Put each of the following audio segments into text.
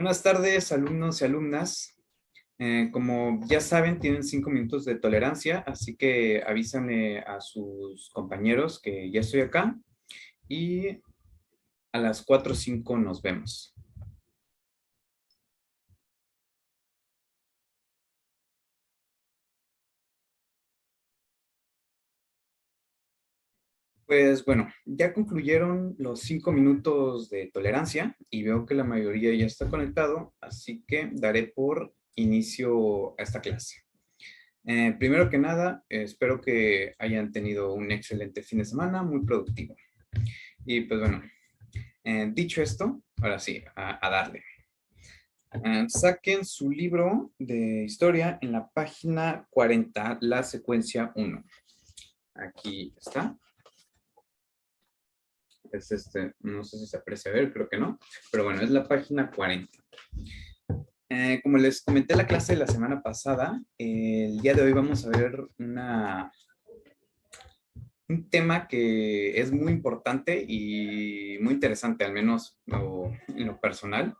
Buenas tardes, alumnos y alumnas. Como ya saben, tienen 5 minutos de tolerancia, así que avísenle a sus compañeros que ya estoy acá y a las 4:05 nos vemos. Pues bueno, ya concluyeron los 5 minutos de tolerancia y veo que la mayoría ya está conectado, así que daré por inicio a esta clase. Primero que nada, espero que hayan tenido un excelente fin de semana, muy productivo. Y pues bueno, dicho esto, ahora sí, a darle. Saquen su libro de historia en la página 40, la secuencia 1. Aquí está. Es no sé si se aprecia a ver, creo que no, pero bueno, es la página 40. Como les comenté en la clase de la semana pasada, el día de hoy vamos a ver un tema que es muy importante y muy interesante, al menos en lo personal.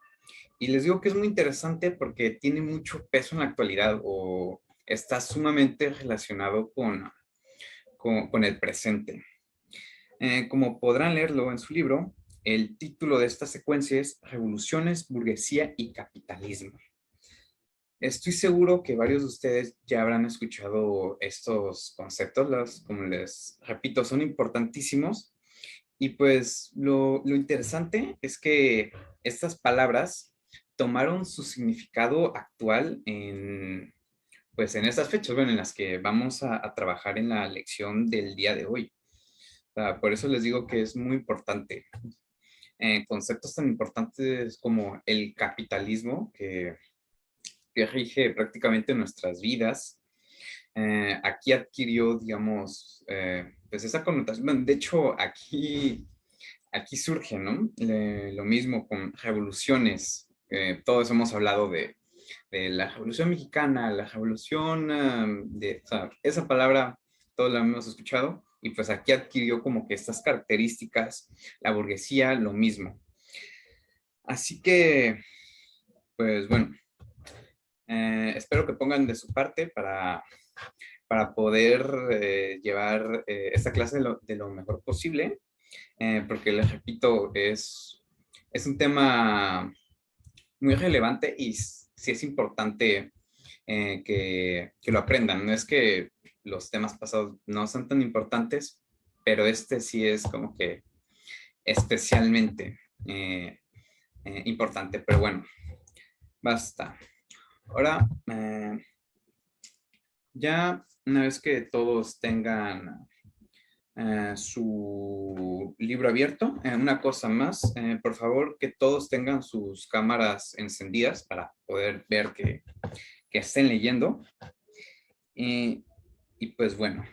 Y les digo que es muy interesante porque tiene mucho peso en la actualidad o está sumamente relacionado con el presente. Como podrán leerlo en su libro, el título de esta secuencia es Revoluciones, Burguesía y Capitalismo. Estoy seguro que varios de ustedes ya habrán escuchado estos conceptos, como les repito, son importantísimos. Y pues lo interesante es que estas palabras tomaron su significado actual pues en estas fechas, bueno, en las que vamos a trabajar en la lección del día de hoy. O sea, por eso les digo que es muy importante. Conceptos tan importantes como el capitalismo, que rige prácticamente nuestras vidas, aquí adquirió, digamos, pues esa connotación. Bueno, de hecho, aquí surge, ¿no? Lo mismo con revoluciones. Todos hemos hablado de la Revolución Mexicana, la Revolución o sea, esa palabra todos la hemos escuchado y pues aquí adquirió como que estas características, la burguesía, lo mismo. Así que, pues bueno, espero que pongan de su parte para poder llevar esta clase de lo mejor posible, porque les repito, es un tema muy relevante y sí es importante que lo aprendan. No es que los temas pasados no son tan importantes, pero este sí es como que especialmente importante. Pero bueno, basta. Ahora, ya una vez que todos tengan su libro abierto, una cosa más, por favor que todos tengan sus cámaras encendidas para poder ver que estén leyendo. Y pues bueno,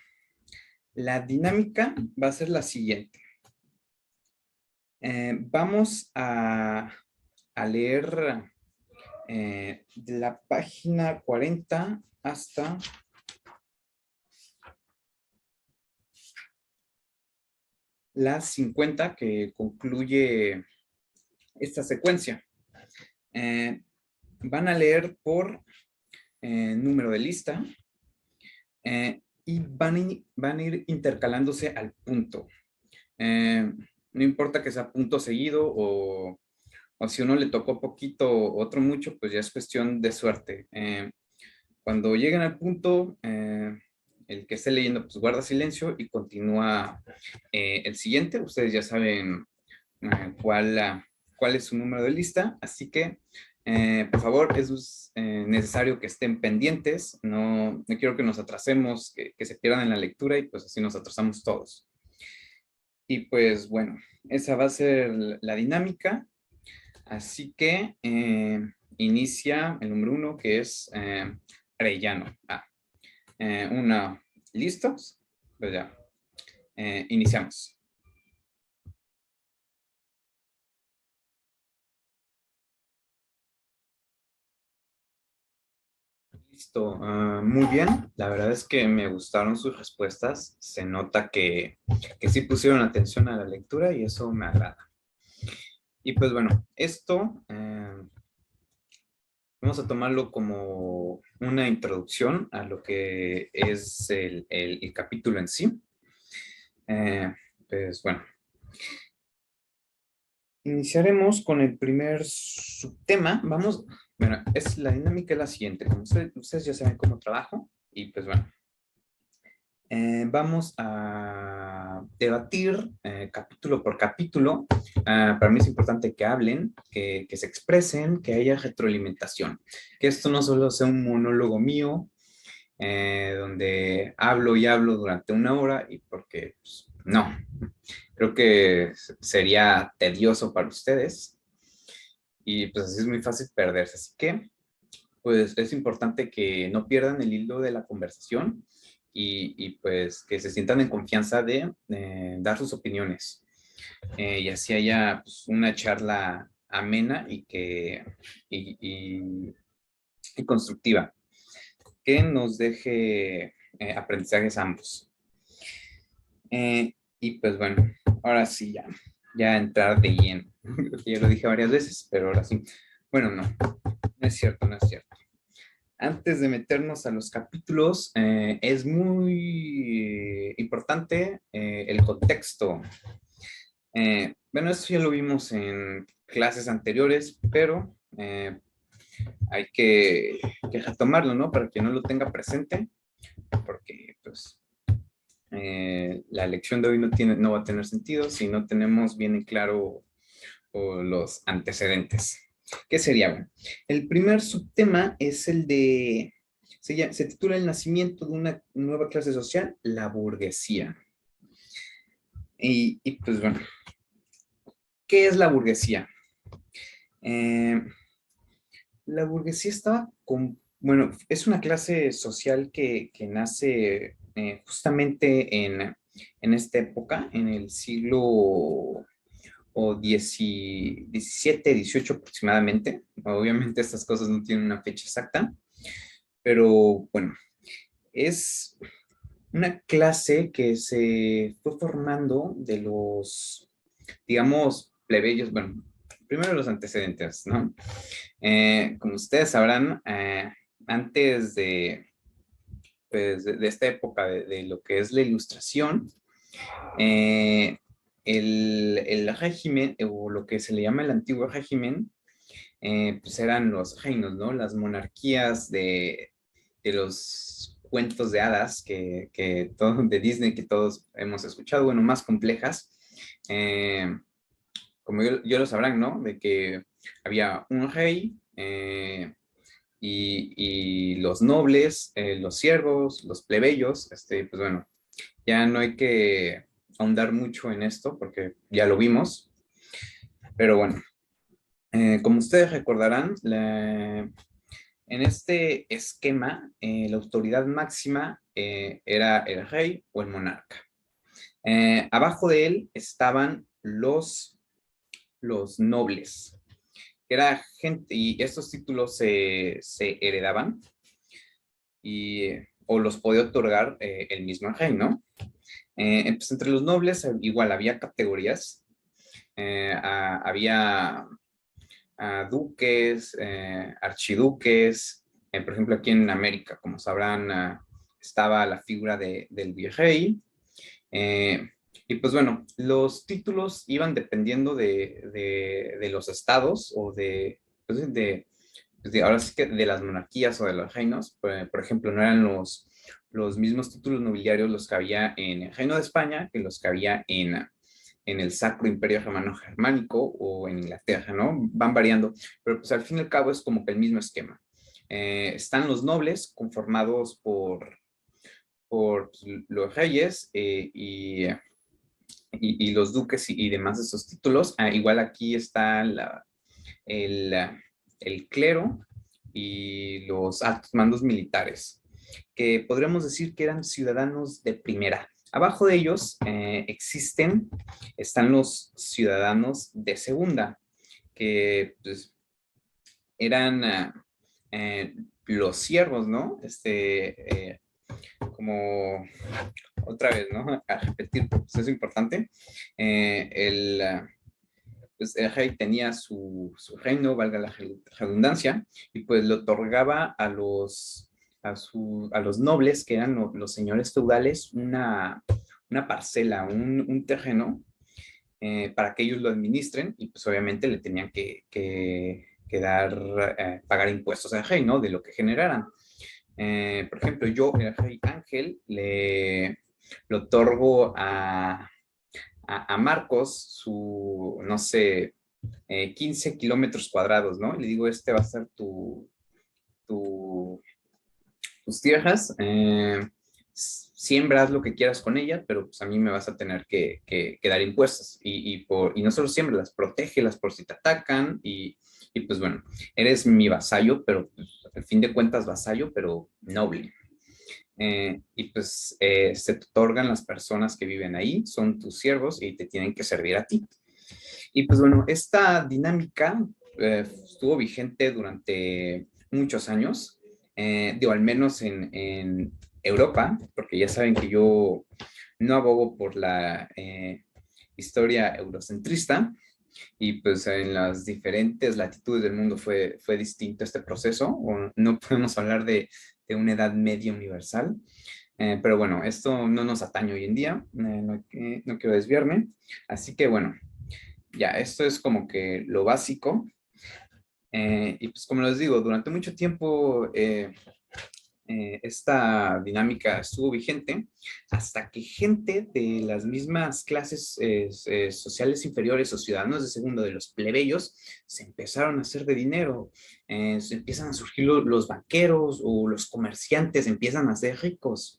la dinámica va a ser la siguiente. Vamos a leer de la página 40 hasta la 50 que concluye esta secuencia. Van a leer por número de lista y van a ir intercalándose al punto. No importa que sea punto seguido o si uno le tocó poquito, otro mucho, pues ya es cuestión de suerte. Cuando lleguen al punto, el que esté leyendo, pues guarda silencio y continúa el siguiente. Ustedes ya saben cuál es su número de lista, así que, por favor, es necesario que estén pendientes. No quiero que nos atrasemos, que se pierdan en la lectura y pues así nos atrasamos todos. Y pues bueno, esa va a ser la dinámica. Así que inicia el número 1, que es Arellano. ¿Listos? Pues ya, iniciamos. Listo, muy bien. La verdad es que me gustaron sus respuestas. Se nota que sí pusieron atención a la lectura y eso me agrada. Y pues bueno, esto Vamos a tomarlo como una introducción a lo que es el capítulo en sí. Pues bueno, iniciaremos con el primer subtema. Bueno, la dinámica es la siguiente. Como ustedes ya saben cómo trabajo y pues bueno, vamos a debatir capítulo por capítulo. Para mí es importante que hablen, que se expresen, que haya retroalimentación. Que esto no solo sea un monólogo mío, donde hablo y hablo durante una hora y porque pues, no, creo que sería tedioso para ustedes y pues así es muy fácil perderse. Así que pues es importante que no pierdan el hilo de la conversación pues que se sientan en confianza de dar sus opiniones y así haya pues, una charla amena y, y constructiva que nos deje aprendizajes a ambos. Y pues bueno, ahora sí ya entrar de lleno. Ya lo dije varias veces, pero ahora sí. Bueno, no es cierto, no es cierto. Antes de meternos a los capítulos, es muy importante el contexto. Bueno, esto ya lo vimos en clases anteriores, pero hay que retomarlo, ¿no? Para que no lo tenga presente, porque pues la lección de hoy no va a tener sentido si no tenemos bien en claro los antecedentes. ¿Qué sería? Bueno, el primer subtema es el de, se titula El nacimiento de una nueva clase social, la burguesía. Pues bueno, ¿qué es la burguesía? Eh, la burguesía bueno, es una clase social que nace justamente en esta época, en el siglo o 17, 18 aproximadamente. Obviamente estas cosas no tienen una fecha exacta, pero bueno, es una clase que se fue formando de los, digamos, plebeyos, bueno, primero los antecedentes, ¿no? Como ustedes sabrán, antes pues, de esta época de lo que es la ilustración, eh, el régimen, o lo que se le llama el antiguo régimen, pues eran los reinos, ¿no? Las monarquías de los cuentos de hadas de Disney que todos hemos escuchado, bueno, más complejas, como yo lo sabrán, ¿no? De que había un rey y los nobles, los siervos, los plebeyos, pues bueno, ya no hay que ahondar mucho en esto porque ya lo vimos, pero bueno, como ustedes recordarán, en este esquema, la autoridad máxima era el rey o el monarca. Abajo de él estaban los nobles, que era gente, y estos títulos se heredaban o los podía otorgar el mismo rey, ¿no? Pues entre los nobles igual había categorías, había duques, archiduques, por ejemplo aquí en América, como sabrán, estaba la figura del virrey, eh, y pues bueno, los títulos iban dependiendo de los estados o pues ahora sí que de las monarquías o de los reinos. Por ejemplo, no eran los mismos títulos nobiliarios los que había en el Reino de España que los que había en el Sacro Imperio Romano Germánico o en Inglaterra, ¿no? Van variando, pero pues al fin y al cabo es como que el mismo esquema. Están los nobles conformados por los reyes y los duques y demás de esos títulos. Igual aquí está el, el clero y los altos mandos militares, que podríamos decir que eran ciudadanos de primera. Abajo de ellos están los ciudadanos de segunda, que pues, eran los siervos, ¿no? Como otra vez, ¿no? A repetir, pues es importante. pues el rey tenía su reino, valga la redundancia, y pues le otorgaba a los nobles, que eran los señores feudales, una parcela, un terreno, para que ellos lo administren, y pues obviamente le tenían que dar, pagar impuestos al rey, ¿no? De lo que generaran. Por ejemplo, yo, el rey Ángel, le otorgo a Marcos no sé, 15 kilómetros cuadrados, ¿no? Le digo, este va a ser tu, tus tierras, siembras lo que quieras con ella, pero pues a mí me vas a tener que dar impuestos. Y no solo siembras, protégelas por si te atacan y pues bueno, eres mi vasallo, pero pues, al fin de cuentas vasallo, pero noble. Y pues se te otorgan las personas que viven ahí, son tus siervos y te tienen que servir a ti. Y pues bueno, esta dinámica estuvo vigente durante muchos años, digo, al menos en Europa, porque ya saben que yo no abogo por la historia eurocentrista, y pues en las diferentes latitudes del mundo fue distinto este proceso, o no podemos hablar de una edad media universal, pero bueno, esto no nos atañe hoy en día, no quiero desviarme, así que bueno, ya, esto es como que lo básico. Y pues como les digo, durante mucho tiempo esta dinámica estuvo vigente hasta que gente de las mismas clases sociales inferiores o ciudadanos de segundo, de los plebeyos, se empezaron a hacer de dinero. Se empiezan a surgir los banqueros o los comerciantes, empiezan a ser ricos.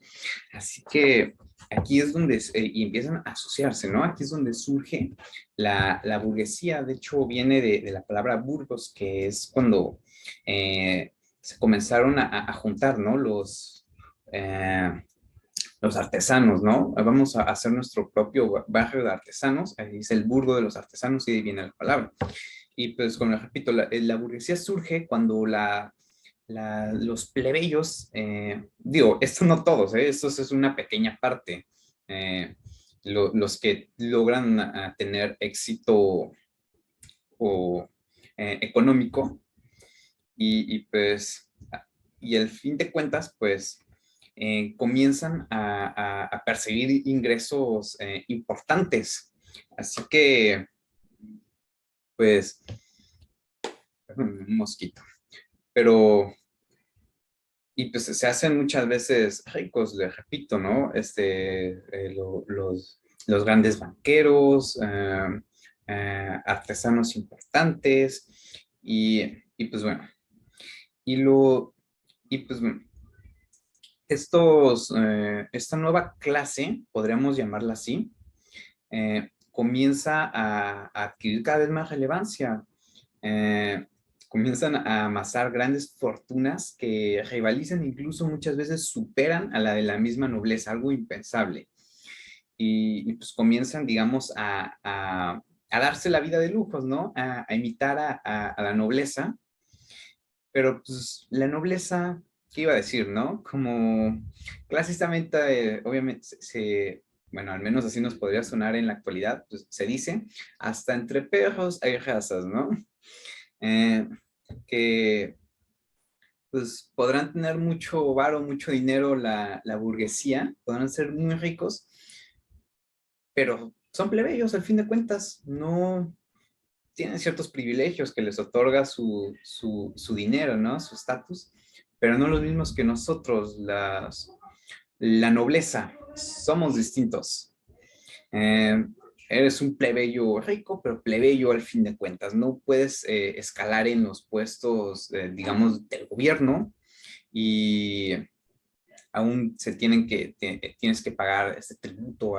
Así que aquí es donde, y empiezan a asociarse, ¿no? Aquí es donde surge la burguesía. De hecho, viene de la palabra burgos, que es cuando se comenzaron a juntar, ¿no? Los artesanos, ¿no? Vamos a hacer nuestro propio barrio de artesanos, ahí es el burgo de los artesanos y de ahí viene la palabra. Y pues, como les repito, la burguesía surge cuando los plebeyos, digo, esto no todos, esto es una pequeña parte, los que logran tener éxito o, económico pues, y al fin de cuentas, pues, comienzan a percibir ingresos importantes. Así que, pues, un mosquito. Pero, y pues se hacen muchas veces ricos, les repito, ¿no? Los grandes banqueros, artesanos importantes, y pues bueno, y lo, y pues bueno, esta nueva clase, podríamos llamarla así, comienza a adquirir cada vez más relevancia. Comienzan a amasar grandes fortunas que rivalizan, incluso muchas veces superan a la de la misma nobleza, algo impensable. Y pues comienzan, digamos, a darse la vida de lujos, ¿no? A imitar a la nobleza, pero pues la nobleza, ¿qué iba a decir, no? Como clásicamente, obviamente, bueno, al menos así nos podría sonar en la actualidad, pues se dice, hasta entre perros hay razas, ¿no? Eh, que pues podrán tener mucho varo, mucho dinero la burguesía, podrán ser muy ricos, pero son plebeyos al fin de cuentas, no tienen ciertos privilegios que les otorga su dinero, ¿no? Su estatus, pero no los mismos que nosotros, la nobleza, somos distintos. Eh, Eres un plebeyo rico, pero plebeyo al fin de cuentas. No puedes escalar en los puestos, digamos, del gobierno y aún tienes que pagar este tributo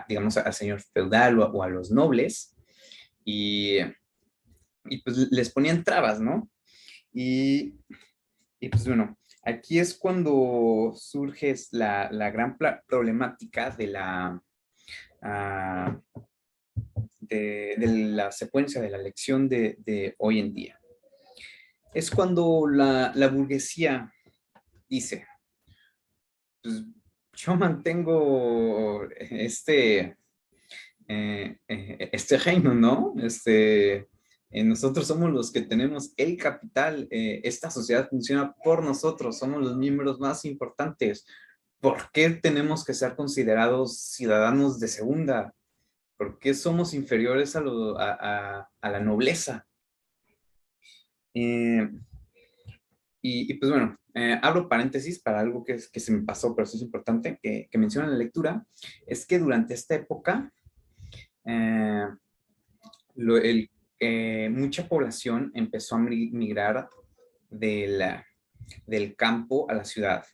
digamos, al señor feudal o a los nobles y, y pues les ponían trabas, ¿no? Y, y pues bueno, aquí es cuando surge la gran problemática ah, de la secuencia de la lección de hoy en día. Es cuando la burguesía dice, pues yo mantengo este reino, ¿no? Nosotros somos los que tenemos el capital, esta sociedad funciona por nosotros, somos los miembros más importantes. ¿Por qué tenemos que ser considerados ciudadanos de segunda? ¿Por qué somos inferiores a la nobleza? Eh, y pues bueno, abro paréntesis para algo que se me pasó, pero eso es importante, que menciona en la lectura, es que durante esta época, eh, mucha población empezó a migrar de del campo a la ciudad.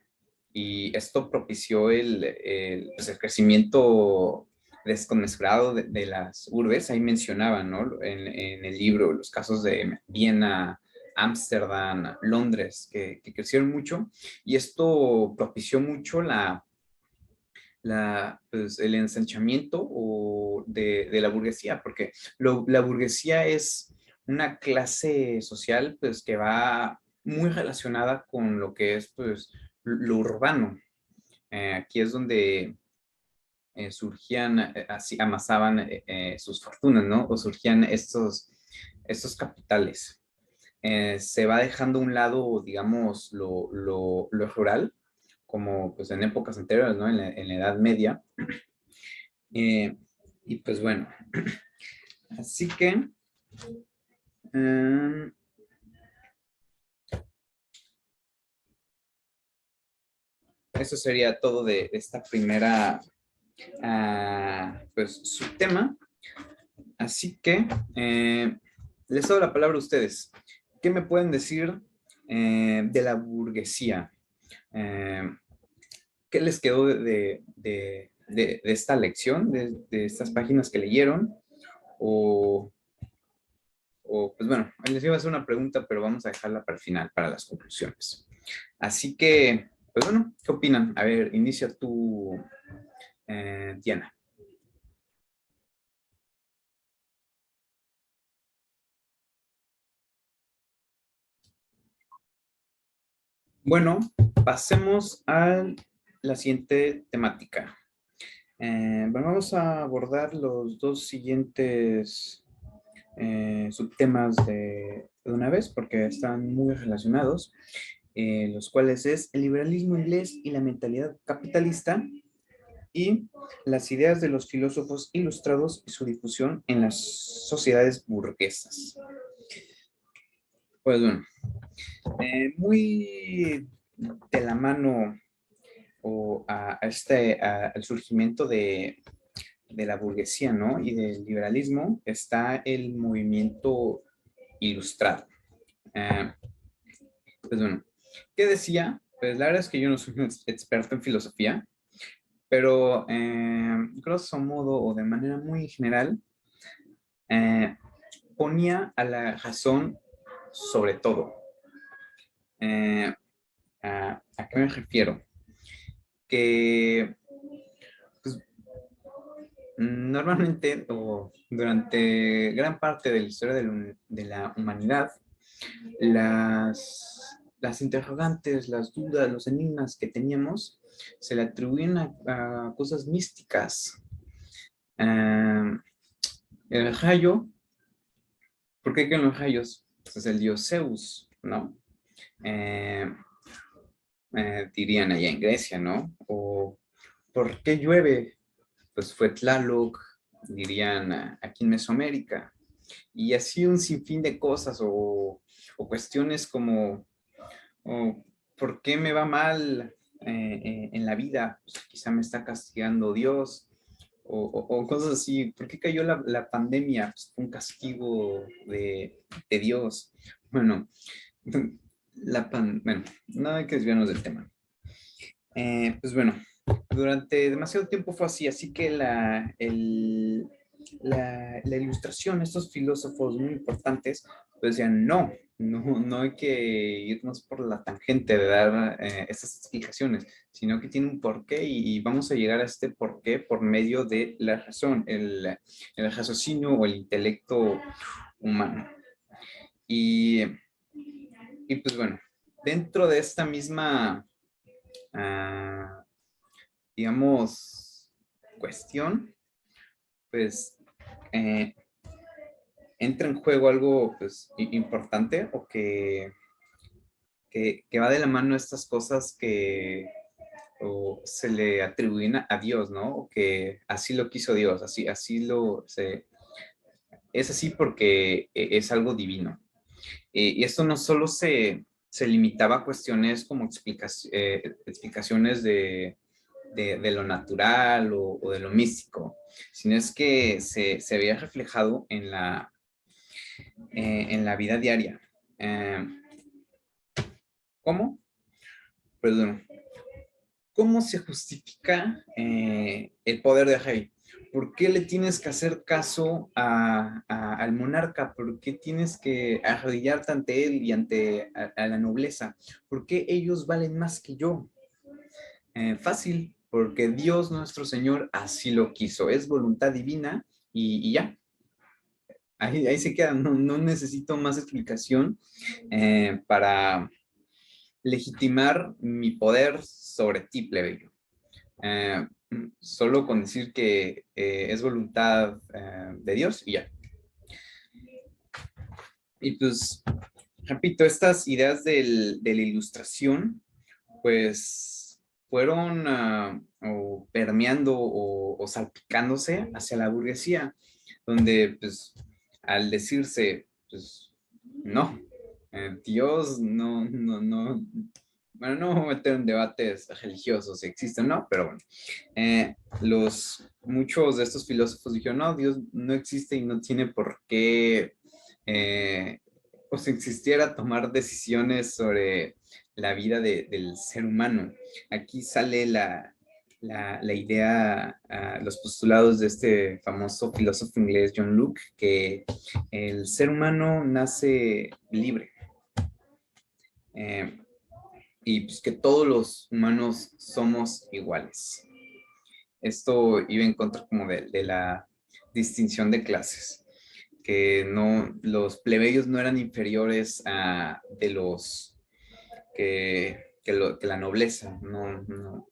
Y esto propició pues el crecimiento desconmensurado de las urbes. Ahí mencionaban, ¿no? En el libro los casos de Viena, Ámsterdam, Londres, que crecieron mucho. Y esto propició mucho pues, el ensanchamiento de la burguesía, porque la burguesía es una clase social pues, que va muy relacionada con lo que es pues, lo urbano. Aquí es donde surgían, así amasaban sus fortunas, ¿no? O surgían estos capitales. Se va dejando a un lado, digamos, lo rural, como pues en épocas anteriores, ¿no? En la Edad Media. Eh, y pues bueno, así que um, eso sería todo de esta primera pues subtema. Así que les doy la palabra a ustedes. ¿Qué me pueden decir de la burguesía? Eh, ¿Qué les quedó de esta lección, de estas páginas que leyeron? O, pues bueno, les iba a hacer una pregunta, pero vamos a dejarla para el final, para las conclusiones. Así que, pues bueno, ¿qué opinan? A ver, inicia tú, Diana. Bueno, pasemos a la siguiente temática. Bueno, vamos a abordar los dos siguientes subtemas de una vez porque están muy relacionados, los cuales es el liberalismo inglés y la mentalidad capitalista y las ideas de los filósofos ilustrados y su difusión en las sociedades burguesas. Pues bueno, muy de la mano al surgimiento de la burguesía, ¿no? Y del liberalismo está el movimiento ilustrado. Eh, pues bueno, ¿qué decía? Pues la verdad es que yo no soy un experto en filosofía, pero grosso modo o de manera muy general, eh, ponía a la razón sobre todo. Eh, ¿A qué me refiero? Que pues, normalmente o durante gran parte de la historia de la humanidad, las interrogantes, las dudas, los enigmas que teníamos se le atribuyen a cosas místicas. Ah, el rayo, ¿por qué creen los rayos? Pues es el dios Zeus, ¿no? Eh, Dirían allá en Grecia, ¿no? O ¿por qué llueve? Pues fue Tlaloc, dirían aquí en Mesoamérica. Y así un sinfín de cosas o cuestiones como o ¿por qué me va mal en la vida? Pues, quizá me está castigando Dios, o cosas así. ¿Por qué cayó la pandemia? Pues, un castigo de Dios. Bueno, bueno, no hay que desviarnos del tema. Pues bueno, durante demasiado tiempo fue así, así que la ilustración, estos filósofos muy importantes, pues decían, no hay que irnos por la tangente de dar estas explicaciones, sino que tiene un porqué y vamos a llegar a este porqué por medio de la razón, el raciocinio o el intelecto humano. Y, y pues bueno, dentro de esta misma, ah, digamos, cuestión, pues eh, entra en juego algo pues, importante o que va de la mano estas cosas que o se le atribuyen a Dios, ¿no? O que así lo quiso Dios, es así porque es algo divino. Y esto no solo se limitaba a cuestiones como explicaciones de lo natural o de lo místico, sino es que se veía reflejado en la vida diaria. Eh, ¿Cómo? Perdón. ¿Cómo se justifica el poder de rey? ¿Por qué le tienes que hacer caso al monarca? ¿Por qué tienes que arrodillarte ante él y ante a la nobleza? ¿Por qué ellos valen más que yo? Fácil, porque Dios nuestro Señor así lo quiso. Es voluntad divina y ya. Ahí se queda. No, no necesito más explicación para legitimar mi poder sobre ti, plebeyo. Eh, Solo con decir que es voluntad de Dios y ya. Y pues, repito, estas ideas de la ilustración, pues fueron o permeando o salpicándose hacia la burguesía, donde pues al decirse, pues no, Dios no, bueno, no vamos a meter en debates religiosos si existen o no, pero bueno, muchos de estos filósofos dijeron, no, Dios no existe y no tiene por qué, pues existiera tomar decisiones sobre la vida del ser humano. Aquí sale la idea, los postulados de este famoso filósofo inglés John Locke, que el ser humano nace libre. Eh, y pues que todos los humanos somos iguales. Esto iba en contra como de la distinción de clases, que no, los plebeyos no eran inferiores a de los que la nobleza, no,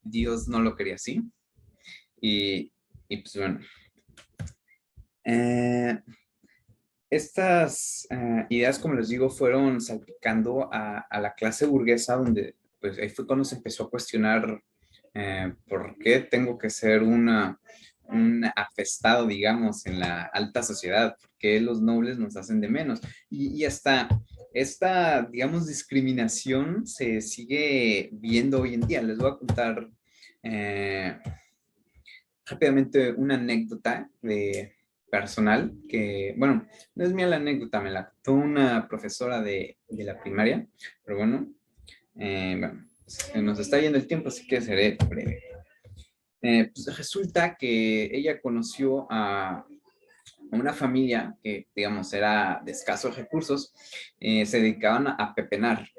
Dios no lo quería así. Y pues bueno, eh, estas ideas, como les digo, fueron salpicando a la clase burguesa, donde pues ahí fue cuando se empezó a cuestionar por qué tengo que ser un afestado, digamos, en la alta sociedad, por qué los nobles nos hacen de menos. Y hasta esta, digamos, discriminación se sigue viendo hoy en día. Les voy a contar eh, rápidamente una anécdota de personal que, bueno, no es mía la anécdota, me la contó una profesora de la primaria, pero bueno, se nos está yendo el tiempo, así que seré breve. Pues resulta que ella conoció a una familia que, digamos, era de escasos recursos, se dedicaban a pepenar,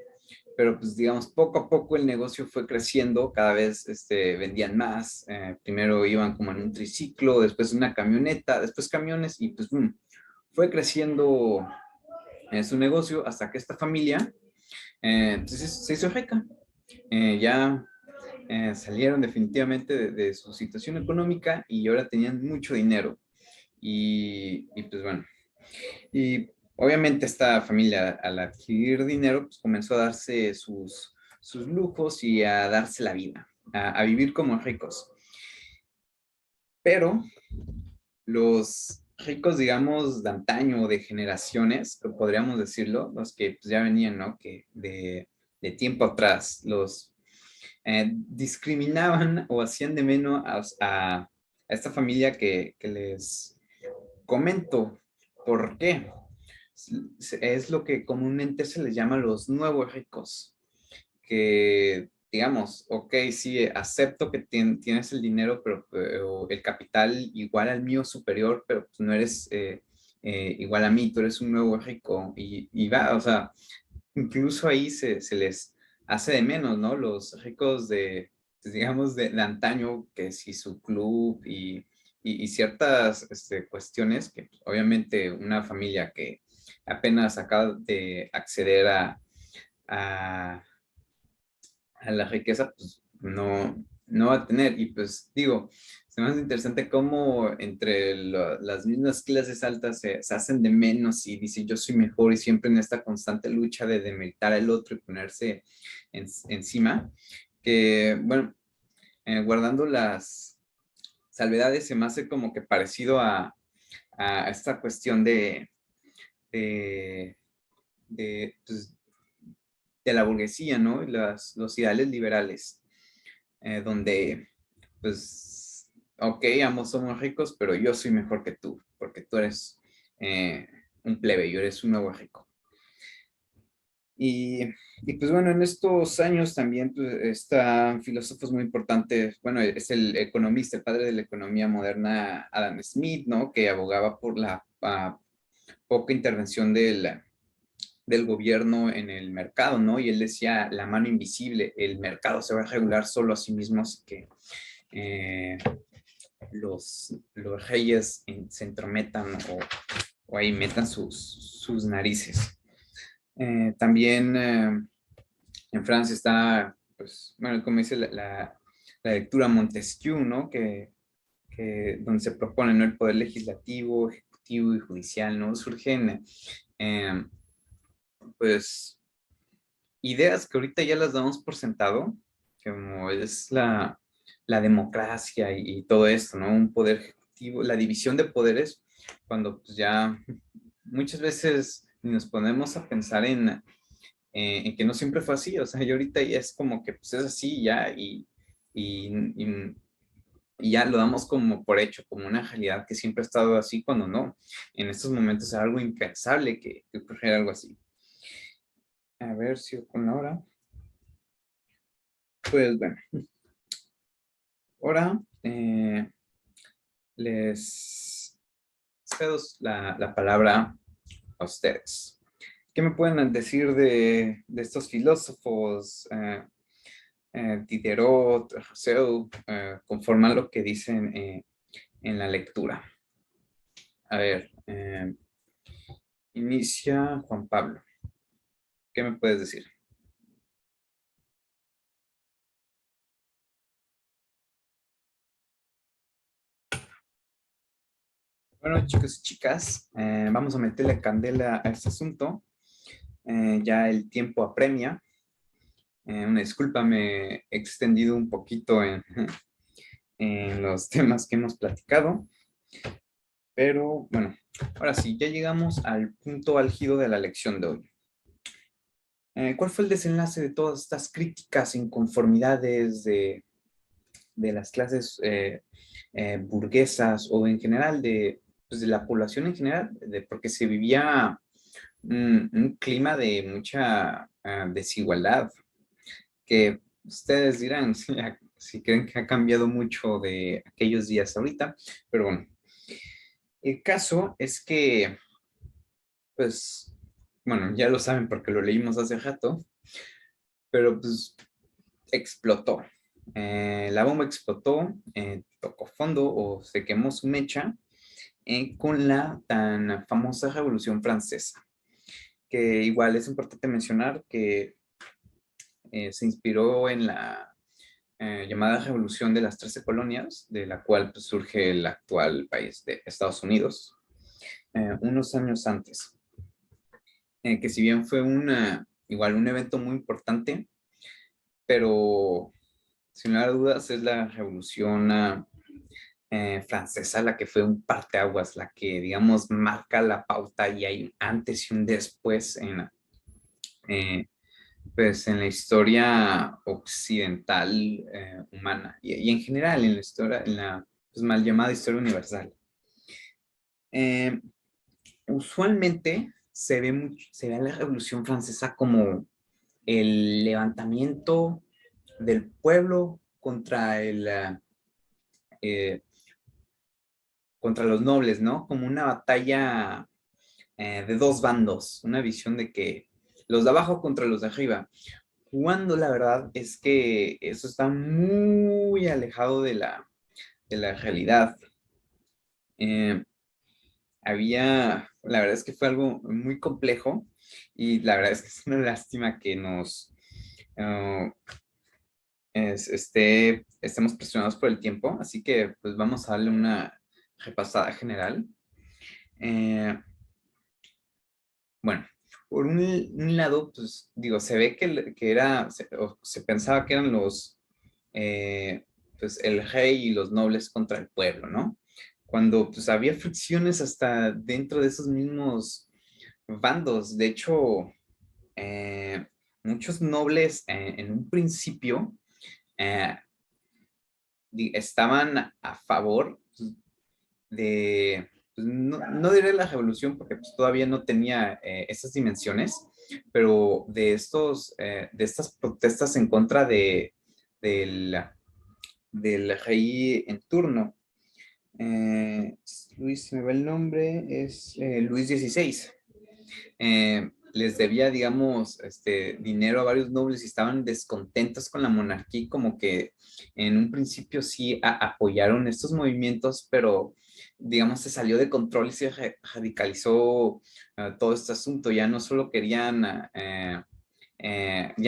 pero pues digamos, poco a poco el negocio fue creciendo, cada vez vendían más, primero iban como en un triciclo, después una camioneta, después camiones y pues boom, fue creciendo su negocio hasta que esta familia entonces, se hizo rica. Ya salieron definitivamente de su situación económica y ahora tenían mucho dinero. Y pues bueno, y obviamente esta familia al adquirir dinero, pues comenzó a darse sus lujos y a darse la vida, a vivir como ricos. Pero los ricos, digamos, de antaño, de generaciones, podríamos decirlo, los que pues, ya venían, ¿no? Que de tiempo atrás, los discriminaban o hacían de menos a esta familia que les comento. ¿Por qué? Es lo que comúnmente se les llama los nuevos ricos, que digamos, ok, sí, acepto que tienes el dinero, pero el capital igual al mío superior, pero pues no eres igual a mí, tú eres un nuevo rico y va, o sea, incluso ahí se les hace de menos, ¿no? Los ricos pues, digamos, de antaño, que si su club y ciertas cuestiones que pues, obviamente una familia que apenas acaba de acceder a, a la riqueza, pues no va a tener. Y pues digo, se me hace interesante cómo entre las mismas clases altas se hacen de menos y dicen yo soy mejor y siempre en esta constante lucha de demeritar al otro y ponerse encima, que bueno, guardando las salvedades, se me hace como que parecido a esta cuestión de, pues, de la burguesía, ¿no? Y los ideales liberales, donde, pues, ok, ambos somos ricos, pero yo soy mejor que tú, porque tú eres eh, un plebeyo, eres un nuevo rico. Y, y, pues bueno, en estos años también pues, están filósofos muy importantes, bueno, es el economista, el padre de la economía moderna, Adam Smith, ¿no? Que abogaba por la poca intervención del gobierno en el mercado, ¿no? Y él decía, la mano invisible, el mercado se va a regular solo a sí mismo, así que eh, los reyes se entrometan o ahí metan sus narices. También en Francia está, pues, bueno, como dice la lectura Montesquieu, ¿no? Donde se propone, ¿no? El poder legislativo, ejecutivo y judicial, ¿no? Surgen, eh, pues, ideas que ahorita ya las damos por sentado, como es la democracia y todo esto, ¿no? Un poder ejecutivo, la división de poderes, cuando pues ya muchas veces nos ponemos a pensar en que no siempre fue así, o sea, y ahorita ya es como que pues es así ya y, y, y ya lo damos como por hecho, como una realidad que siempre ha estado así, cuando no. En estos momentos es algo impensable que ocurriera algo así. A ver si con la hora. Pues bueno, ahora les cedo la palabra a ustedes. ¿Qué me pueden decir de estos filósofos, Diderot, Rousseau, conforme a lo que dicen en la lectura? A ver, inicia Juan Pablo. ¿Qué me puedes decir? Bueno, chicos y chicas, vamos a meterle candela a este asunto. Ya el tiempo apremia. Una disculpa, me he extendido un poquito en los temas que hemos platicado, pero bueno, ahora sí, ya llegamos al punto álgido de la lección de hoy. ¿Cuál fue el desenlace de todas estas críticas, inconformidades de las clases burguesas o en general pues de la población en general? Porque se vivía un clima de mucha desigualdad, que ustedes dirán si creen que ha cambiado mucho de aquellos días ahorita, pero bueno, el caso es que, pues, bueno, ya lo saben porque lo leímos hace rato, pero pues explotó. La bomba explotó, tocó fondo o se quemó su mecha con la tan famosa Revolución Francesa, que igual es importante mencionar que se inspiró en la llamada Revolución de las 13 Colonias, de la cual pues, surge el actual país de Estados Unidos, unos años antes. Que si bien fue igual un evento muy importante, pero sin lugar a dudas es la Revolución Francesa la que fue un parteaguas, la que digamos marca la pauta y hay un antes y un después eh, pues en la historia occidental humana y en general en la historia, en la pues, mal llamada historia universal. Eh, Usualmente se ve a la Revolución Francesa como el levantamiento del pueblo eh, contra los nobles, ¿no? Como una batalla de dos bandos, una visión de que los de abajo contra los de arriba, cuando la verdad es que eso está muy alejado de la realidad. Eh, la verdad es que fue algo muy complejo y la verdad es que es una lástima que estemos presionados por el tiempo, así que pues vamos a darle una repasada general. Eh, bueno, por un lado, pues digo, se ve o se pensaba que eran eh, pues el rey y los nobles contra el pueblo, ¿no? Cuando pues había fricciones hasta dentro de esos mismos bandos. De hecho, eh, muchos nobles en un principio eh, estaban a favor de, pues, no diré la revolución porque pues, todavía no tenía esas dimensiones, pero de estas protestas en contra del, del rey en turno. Luis, se me va el nombre, es Luis XVI. Les debía, digamos, dinero a varios nobles y estaban descontentos con la monarquía, y como que en un principio sí apoyaron estos movimientos, pero digamos se salió de control y se radicalizó todo este asunto. Ya no solo querían, ya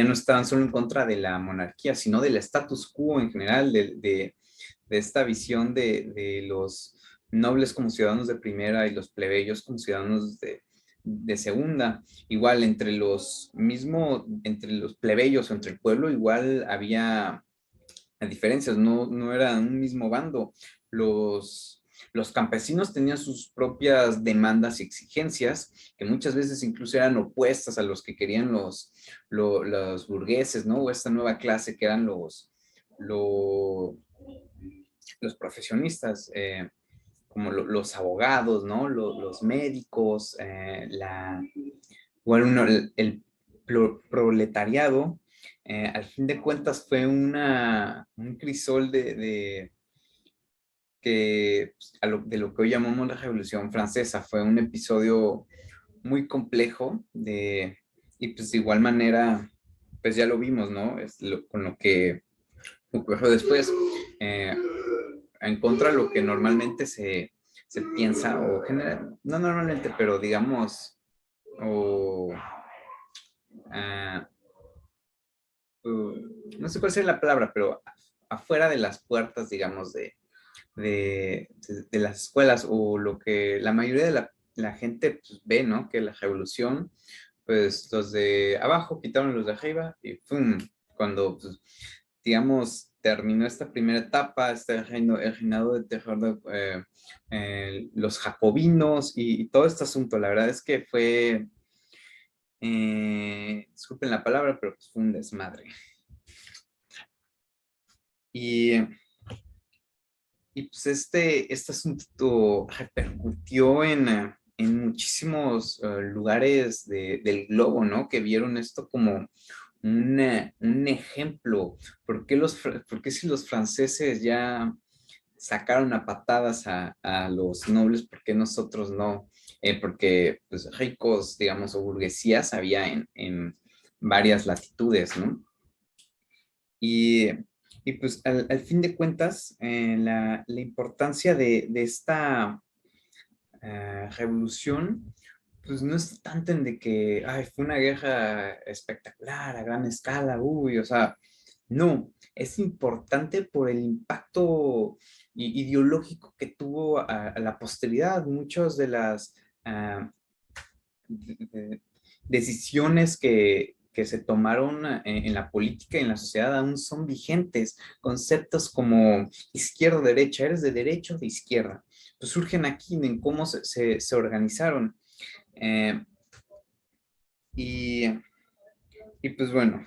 no estaban solo en contra de la monarquía, sino del status quo en general, de esta visión de los nobles como ciudadanos de primera y los plebeyos como ciudadanos de segunda. Igual entre los plebeyos o entre el pueblo, igual había diferencias, no era un mismo bando. Los campesinos tenían sus propias demandas y exigencias, que muchas veces incluso eran opuestas a los que querían los burgueses, ¿no? O esta nueva clase que eran lo- los profesionistas. Como los abogados, ¿no? Los médicos, bueno, el proletariado, al fin de cuentas fue un crisol de lo que hoy llamamos la Revolución Francesa. Fue un episodio muy complejo y pues de igual manera, pues ya lo vimos, ¿no? Con lo que ocurrió después. Eh, en contra de lo que normalmente se piensa, o genera, no normalmente, pero digamos, o uh, no sé cuál sería la palabra, pero afuera de las puertas, digamos, de las escuelas, o lo que la mayoría de la gente pues, ve, ¿no? Que la revolución, pues los de abajo quitaron los de arriba y ¡pum! Cuando pues, digamos, terminó esta primera etapa, el reinado de terror de los jacobinos y todo este asunto. La verdad es que fue, disculpen la palabra, pero pues fue un desmadre. Y, y pues este asunto repercutió en muchísimos lugares del globo, ¿no? Que vieron esto como un ejemplo. ¿Por qué si los franceses ya sacaron a patadas a los nobles, por qué nosotros no? Porque pues, ricos, digamos, o burguesías había en varias latitudes, ¿no? Y, y pues al fin de cuentas, la importancia de esta revolución, pues no es tanto en de que ay, fue una guerra espectacular, a gran escala, uy, o sea, no, es importante por el impacto ideológico que tuvo a la posteridad. Muchas de las ah, de- decisiones que se tomaron en la política y en la sociedad aún son vigentes. Conceptos como izquierda-derecha, eres de derecha o de izquierda, pues surgen aquí en cómo se organizaron. Eh, y, y pues bueno,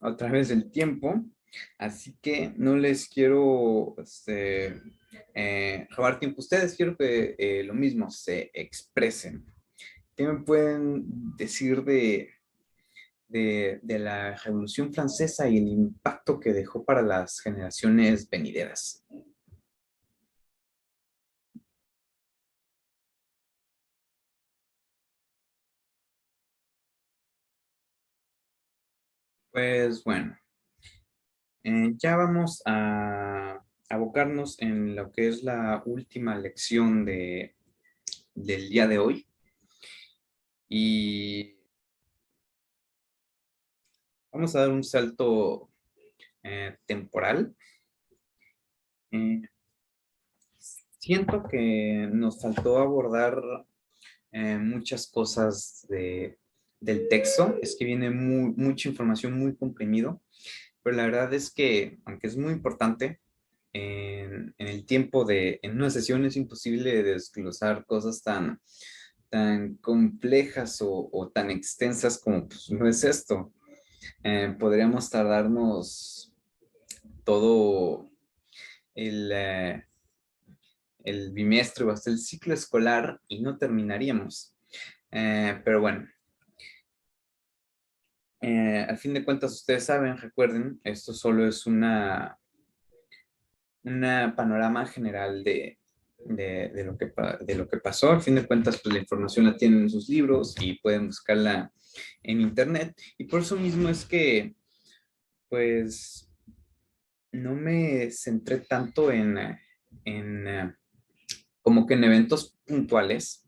otra vez el tiempo, así que no les quiero robar tiempo a ustedes, quiero que lo mismo se expresen. ¿Qué me pueden decir de la Revolución Francesa y el impacto que dejó para las generaciones venideras? Pues bueno, ya vamos a abocarnos en lo que es la última lección del día de hoy. Y Vamos a dar un salto temporal. Eh, Siento que nos faltó abordar muchas cosas del texto. Es que viene mucha información muy comprimido, pero la verdad es que, aunque es muy importante, en el tiempo en una sesión es imposible desglosar cosas tan complejas o tan extensas como pues, no es esto. Podríamos tardarnos todo el, eh, el bimestre o hasta el ciclo escolar y no terminaríamos. Pero bueno, al fin de cuentas, ustedes saben, recuerden, esto solo es una panorama general de lo que pasó. Al fin de cuentas, pues la información la tienen en sus libros y pueden buscarla en internet. Y por eso mismo es que, pues, no me centré tanto en como que en eventos puntuales.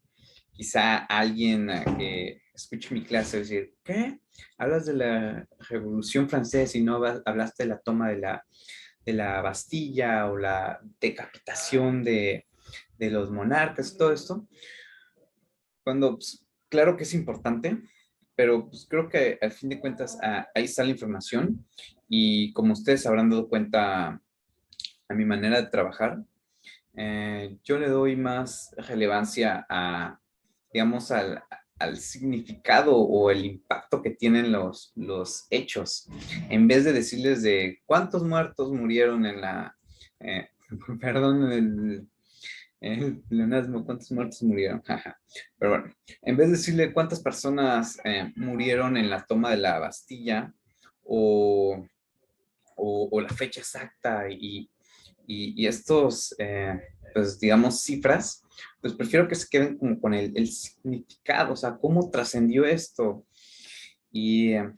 Quizá alguien que escuche mi clase decir, ¿qué? Hablas de la Revolución Francesa y no hablaste de la toma de la Bastilla o la decapitación de los monarcas, todo esto, cuando pues, claro que es importante, pero pues, creo que al fin de cuentas ahí está la información y como ustedes habrán dado cuenta a mi manera de trabajar, yo le doy más relevancia digamos, al significado o el impacto que tienen los hechos, en vez de decirles de cuántos muertos murieron eh, perdón, el pleonasmo, cuántos muertos murieron, jaja. Pero bueno, en vez de decirle cuántas personas murieron en la toma de la Bastilla o, o la fecha exacta y estos, pues digamos, cifras, pues prefiero que se queden como con el significado, o sea, cómo trascendió esto. Y, eh,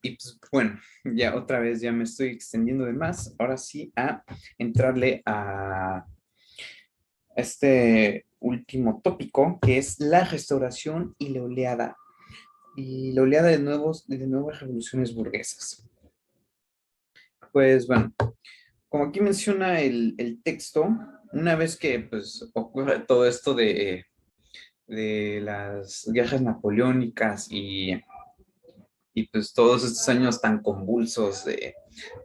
pues bueno, ya otra vez ya me estoy extendiendo de más. Ahora sí a entrarle a este último tópico, que es la restauración y la oleada. Y la oleada de nuevas revoluciones burguesas. Pues bueno, como aquí menciona el texto, una vez que pues, ocurre todo esto de las guerras napoleónicas y pues todos estos años tan convulsos de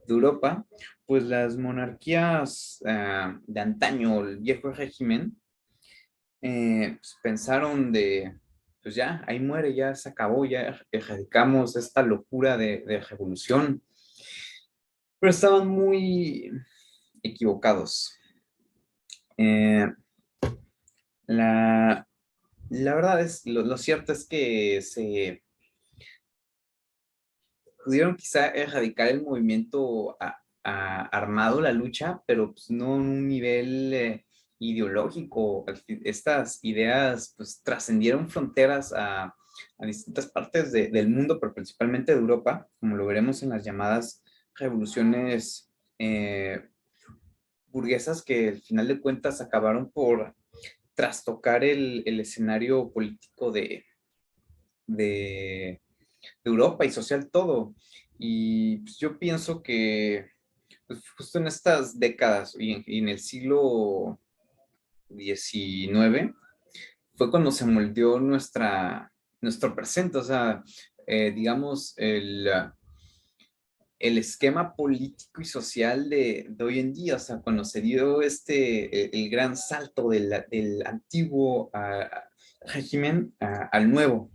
Europa, pues las monarquías de antaño, el viejo régimen, pues, pensaron pues ya, ahí muere, ya se acabó, ya erradicamos esta locura de revolución, pero estaban muy equivocados. Eh, La, la verdad es, lo cierto es que se pudieron quizá erradicar el movimiento armado, la lucha, pero pues, no en un nivel ideológico. Estas ideas pues trascendieron fronteras a distintas partes del mundo, pero principalmente de Europa, como lo veremos en las llamadas revoluciones eh, burguesas que al final de cuentas acabaron por trastocar el escenario político de Europa y social todo. Y pues, yo pienso que pues, justo en estas décadas y en el siglo XIX fue cuando se moldeó nuestro presente, o sea, digamos, el esquema político y social de hoy en día, o sea, cuando se dio el gran salto del antiguo régimen al nuevo.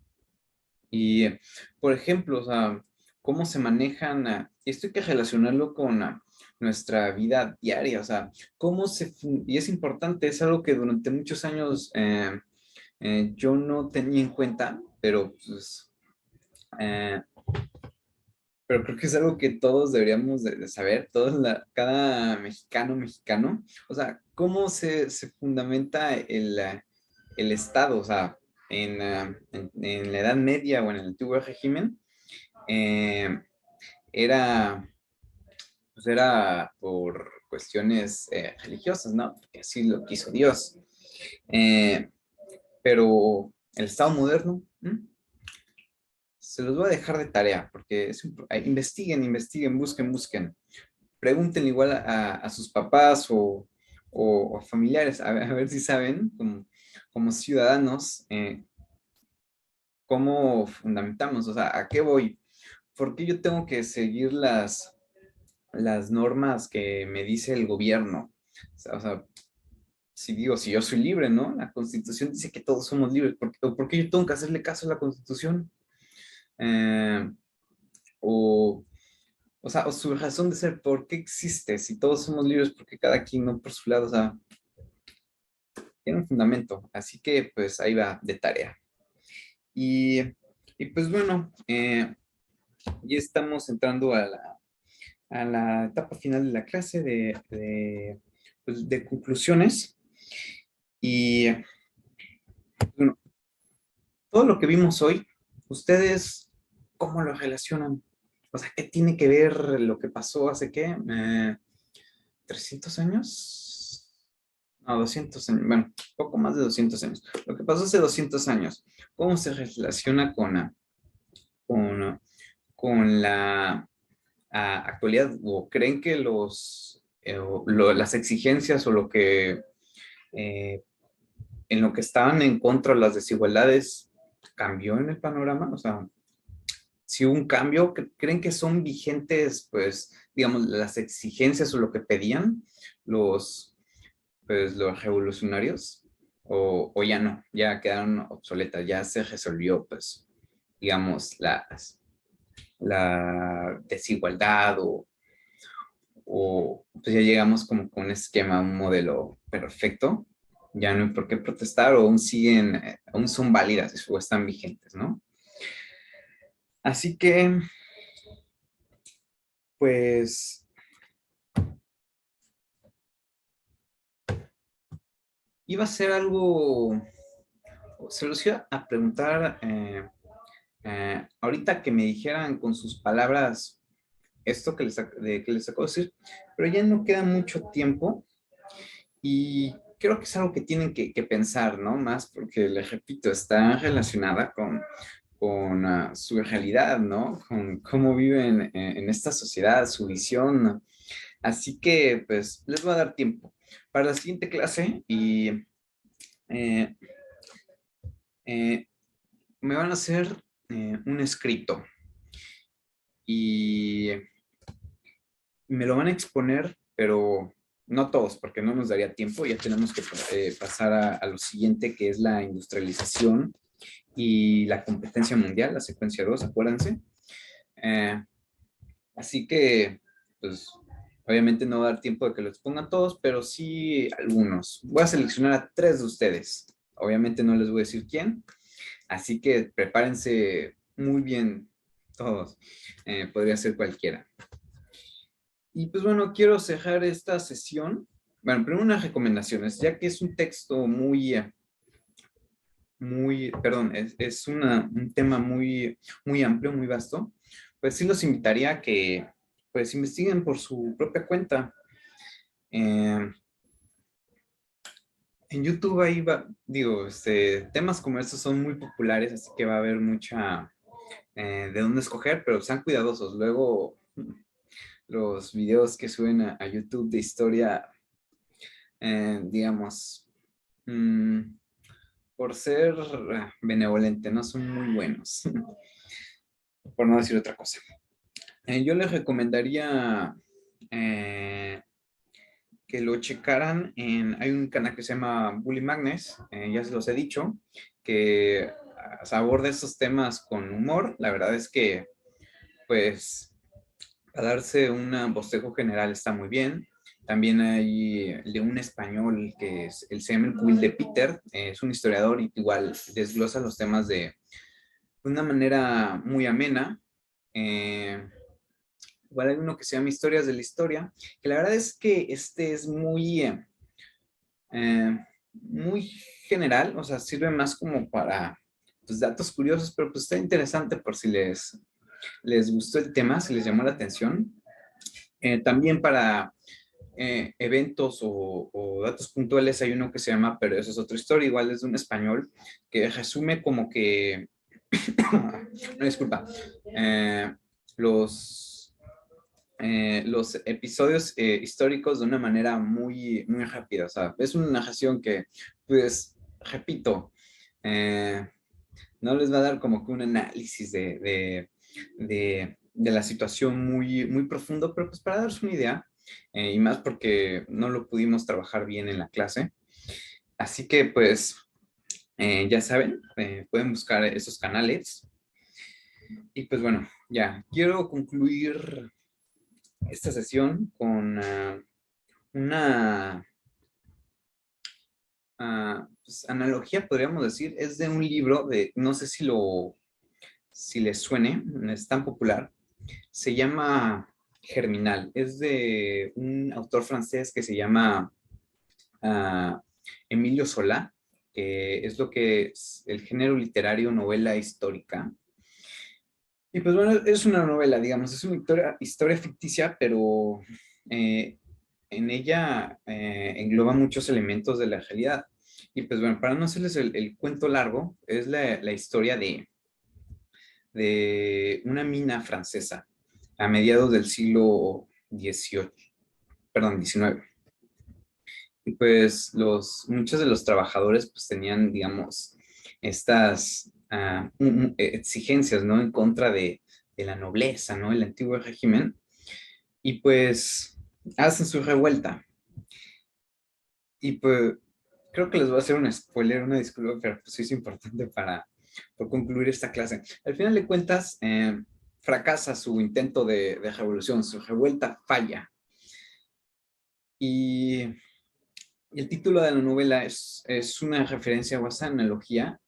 Y, por ejemplo, o sea, cómo se manejan, esto hay que relacionarlo con nuestra vida diaria, o sea, y es importante, es algo que durante muchos años yo no tenía en cuenta, eh, pero creo que es algo que todos deberíamos de saber, cada mexicano, o sea, cómo se fundamenta el Estado, o sea, en la Edad Media o en el antiguo régimen, eh, era, pues era por cuestiones religiosas, ¿no? Porque así lo quiso Dios. Eh, pero el Estado moderno, se los voy a dejar de tarea, porque investiguen, investiguen, busquen, busquen. Pregunten igual a sus papás o familiares, a ver si saben, como ciudadanos, cómo fundamentamos, o sea, ¿a qué voy? ¿Por qué yo tengo que seguir las normas que me dice el gobierno? O sea, si yo soy libre, ¿no? La Constitución dice que todos somos libres. ¿Por qué yo tengo que hacerle caso a la Constitución? Eh, o, o sea, o su razón de ser, ¿por qué existe? Si todos somos libres, ¿por qué cada quien no por su lado? O sea, tiene un fundamento. Así que, pues, ahí va de tarea. Y, y pues bueno, ya estamos entrando a la etapa final de la clase pues, de conclusiones. Y bueno, todo lo que vimos hoy, ¿ustedes cómo lo relacionan? O sea, ¿qué tiene que ver lo que pasó hace qué? ¿300 años? No, 200 años. Bueno, poco más de 200 años. Lo que pasó hace 200 años, ¿cómo se relaciona con, con la actualidad? ¿O creen que las exigencias o eh, en lo que estaban en contra de las desigualdades cambió en el panorama? O sea, si hubo un cambio, ¿creen que son vigentes, pues, digamos, las exigencias o lo que pedían los, los revolucionarios? ¿O ya no, ya quedaron obsoletas, ya se resolvió, pues, digamos, la desigualdad o pues ya llegamos como con un esquema, un modelo perfecto, ya no hay por qué protestar o aún siguen, aún son válidas o están vigentes, ¿no? Así que, pues, iba a ser algo, se los iba a preguntar ahorita que me dijeran con sus palabras esto que les acabo de decir, pero ya no queda mucho tiempo y creo que es algo que tienen que pensar, ¿no? Más porque, les repito, está relacionada con su realidad, ¿no? Con cómo viven en esta sociedad, su visión, ¿no? Así que, pues, les voy a dar tiempo para la siguiente clase y eh, eh, me van a hacer un escrito y me lo van a exponer, pero no todos, porque no nos daría tiempo. Ya tenemos que pasar a lo siguiente, que es la industrialización y la competencia mundial, la secuencia 2, acuérdense. Eh, Así que, pues, obviamente no va a dar tiempo de que lo expongan todos, pero sí algunos. Voy a seleccionar a 3 de ustedes. Obviamente no les voy a decir quién, así que prepárense muy bien todos. Podría ser cualquiera. Y pues bueno, quiero cerrar esta sesión. Bueno, primero unas recomendaciones, ya que es un texto perdón, es un tema muy amplio, muy vasto, pues sí los invitaría a que pues investiguen por su propia cuenta. Eh, en YouTube ahí va, digo, temas como estos son muy populares, así que va a haber mucha de dónde escoger, pero sean cuidadosos. Luego los videos que suben a YouTube de historia, digamos, mm, por ser benevolente, no son muy buenos, por no decir otra cosa. Yo les recomendaría eh, que lo checaran hay un canal que se llama Bully Magnets, ya se los he dicho, que aborda estos temas con humor. La verdad es que, pues, a darse un bostezo general está muy bien. También hay de un español que es el se llama el Quill de Peter, es un historiador y igual desglosa los temas de una manera muy amena. Eh, Igual hay uno que se llama Historias de la Historia, que la verdad es que este es eh, muy general, o sea, sirve más como para pues, datos curiosos, pero pues está interesante por si les gustó el tema, si les llamó la atención. También para eventos o datos puntuales hay uno que se llama, pero eso es otra historia, igual es de un español, que resume como que Una disculpa. Eh, los, los episodios históricos de una manera muy rápida. O sea, es una narración que, pues, repito, no les va a dar como que un análisis de la situación muy profundo, pero pues para darse una idea, y más porque no lo pudimos trabajar bien en la clase. Así que pues ya saben, pueden buscar esos canales. Y pues bueno, ya, quiero concluir esta sesión con una pues, analogía, podríamos decir. Es de un libro de, no sé si les suene, es tan popular. Se llama Germinal. Es de un autor francés que se llama uh, Emilio Solá, que es lo que es el género literario novela histórica. Y pues bueno, es una novela, digamos, es una historia ficticia, pero eh, en ella engloba muchos elementos de la realidad. Y pues bueno, para no hacerles el cuento largo, es la historia de una mina francesa a mediados del siglo XVIII, perdón, XIX. Y pues muchos de los trabajadores pues tenían, digamos, estas exigencias, ¿no? En contra de la nobleza, ¿no? El antiguo régimen. Y pues hacen su revuelta. Y pues creo que les voy a hacer un spoiler, una disculpa, pero pues sí es importante por concluir esta clase. Al final de cuentas, fracasa su intento de revolución, su revuelta falla. Y el título de la novela es una referencia o esa analogía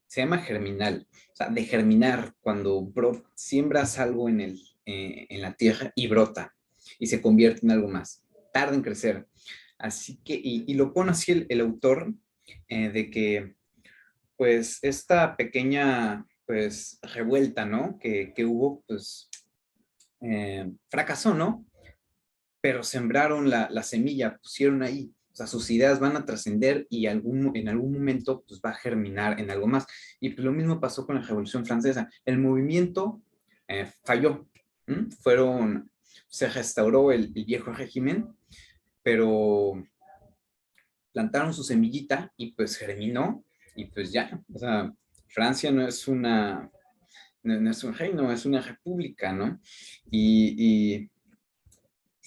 se llama germinal, o sea, de germinar, cuando siembras algo en la tierra y brota y se convierte en algo más, tarda en crecer. Así que, y lo pone así el autor, de que pues esta pequeña pues revuelta, ¿no? Que hubo, pues fracasó, ¿no? Pero sembraron la semilla, pusieron ahí. O sea, sus ideas van a trascender y en algún momento pues, va a germinar en algo más. Y pues, lo mismo pasó con la Revolución Francesa. El movimiento falló. Se restauró el viejo régimen, pero plantaron su semillita y pues germinó y pues ya. O sea, Francia no es un reino, es una república, ¿no? Y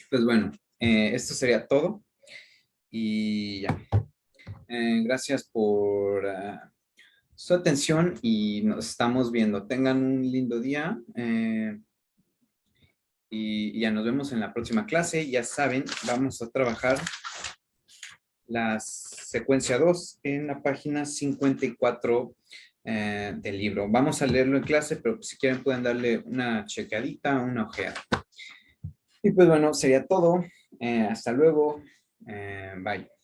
pues bueno, esto sería todo y ya. Gracias por su atención y nos estamos viendo. Tengan un lindo día y ya nos vemos en la próxima clase. Ya saben, vamos a trabajar la secuencia 2 en la página 54 del libro. Vamos a leerlo en clase, pero si quieren pueden darle una checadita, una ojeada. Y pues bueno, sería todo. Hasta luego. Bye.